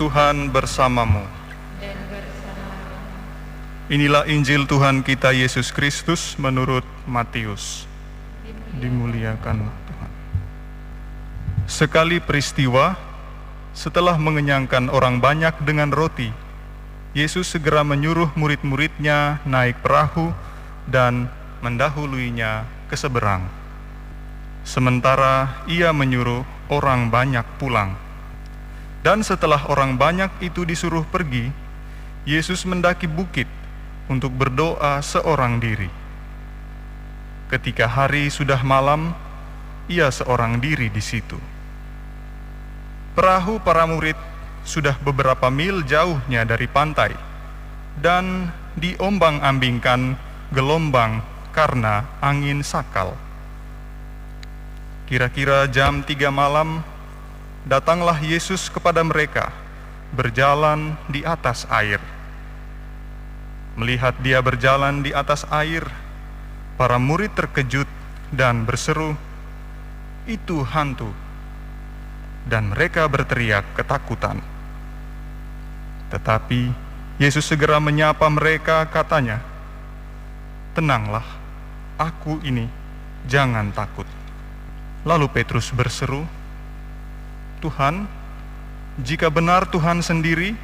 Tuhan bersamamu. Inilah Injil Tuhan kita Yesus Kristus menurut Matius. Dimuliakanlah Tuhan. Sekali peristiwa, setelah mengenyangkan orang banyak dengan roti, Yesus segera menyuruh murid-muridnya naik perahu dan mendahuluinya ke seberang. Sementara ia menyuruh orang banyak pulang. Dan setelah orang banyak itu disuruh pergi, Yesus mendaki bukit untuk berdoa seorang diri. Ketika hari sudah malam, ia seorang diri di situ. Perahu para murid sudah beberapa mil jauhnya dari pantai, dan diombang-ambingkan gelombang karena angin sakal. Kira-kira jam 3 malam, datanglah Yesus kepada mereka, berjalan di atas air. Melihat dia berjalan di atas air, para murid terkejut dan berseru, "Itu hantu!" Dan mereka berteriak ketakutan. Tetapi Yesus segera menyapa mereka, katanya, "Tenanglah, aku ini, jangan takut." Lalu Petrus berseru, "Tuhan, jika benar Tuhan sendiri,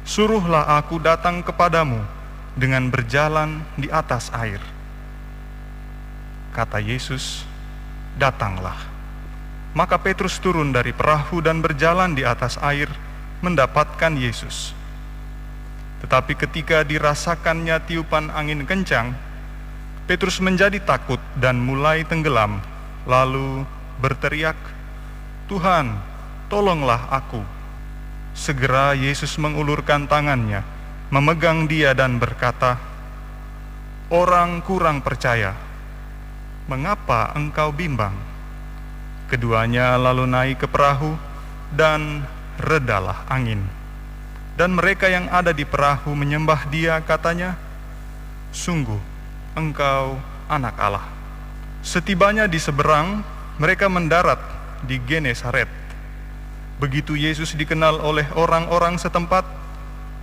suruhlah aku datang kepadamu dengan berjalan di atas air." Kata Yesus, "Datanglah." Maka Petrus turun dari perahu dan berjalan di atas air mendapatkan Yesus. Tetapi ketika dirasakannya tiupan angin kencang, Petrus menjadi takut dan mulai tenggelam, lalu berteriak, "Tuhan, tolonglah aku." Segera Yesus mengulurkan tangannya, memegang dia dan berkata, "Orang kurang percaya, mengapa engkau bimbang?" Keduanya lalu naik ke perahu dan redalah angin. Dan mereka yang ada di perahu menyembah dia, katanya, "Sungguh, engkau anak Allah." Setibanya di seberang, mereka mendarat di Genesaret. Begitu Yesus dikenal oleh orang-orang setempat,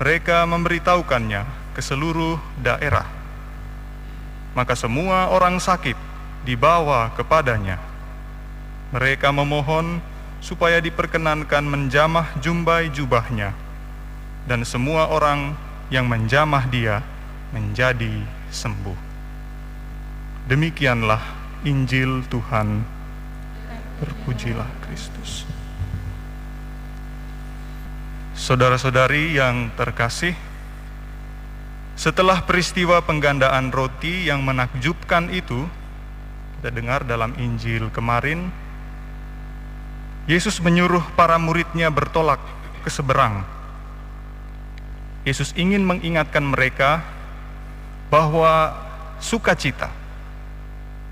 mereka memberitahukannya ke seluruh daerah. Maka semua orang sakit dibawa kepadanya. Mereka memohon supaya diperkenankan menjamah jumbai jubahnya, dan semua orang yang menjamah dia menjadi sembuh. Demikianlah Injil Tuhan. Terpujilah Kristus. Saudara-saudari yang terkasih, setelah peristiwa penggandaan roti yang menakjubkan itu, kita dengar dalam Injil kemarin, Yesus menyuruh para muridnya bertolak ke seberang. Yesus ingin mengingatkan mereka bahwa sukacita,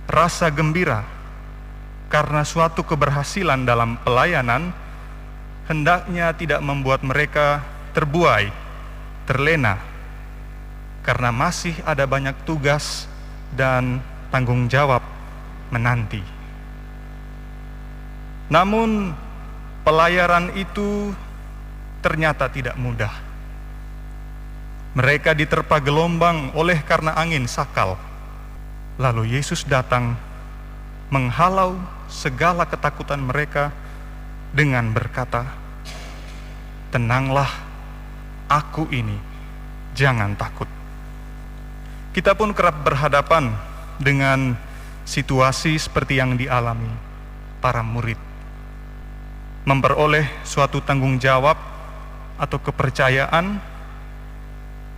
rasa gembira karena suatu keberhasilan dalam pelayanan hendaknya tidak membuat mereka terbuai, terlena, karena masih ada banyak tugas dan tanggung jawab menanti. Namun pelayaran itu ternyata tidak mudah. Mereka diterpa gelombang oleh karena angin sakal. Lalu Yesus datang menghalau segala ketakutan mereka dengan berkata, "Tenanglah, Aku ini, jangan takut. Kita pun kerap berhadapan dengan situasi seperti yang dialami para murid. Memperoleh suatu tanggung jawab atau kepercayaan,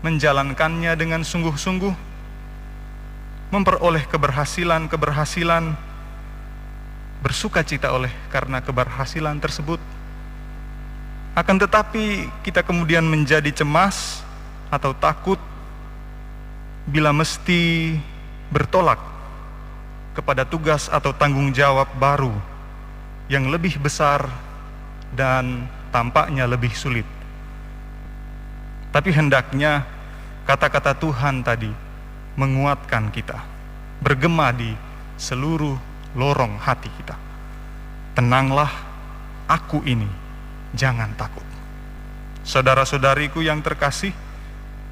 menjalankannya dengan sungguh-sungguh, memperoleh keberhasilan, bersuka cita oleh karena keberhasilan tersebut. Akan tetapi kita kemudian menjadi cemas atau takut bila mesti bertolak kepada tugas atau tanggung jawab baru yang lebih besar dan tampaknya lebih sulit. Tapi hendaknya kata-kata Tuhan tadi menguatkan kita, bergema di seluruh lorong hati kita. Tenanglah, aku ini, jangan takut. Saudara-saudariku yang terkasih,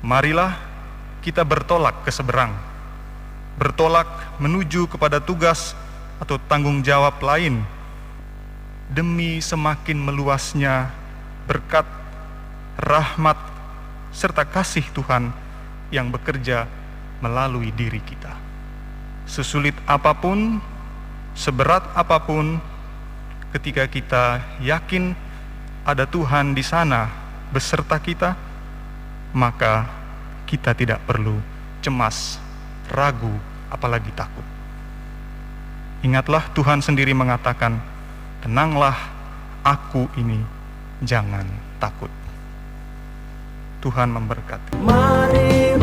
marilah kita bertolak ke seberang, bertolak menuju kepada tugas atau tanggung jawab lain, demi semakin meluasnya berkat, rahmat, serta kasih Tuhan yang bekerja melalui diri kita. Sesulit apapun, seberat apapun, ketika kita yakin ada Tuhan di sana beserta kita, maka kita tidak perlu cemas, ragu, apalagi takut. Ingatlah, Tuhan sendiri mengatakan, tenanglah, aku ini, jangan takut. Tuhan memberkati. Mari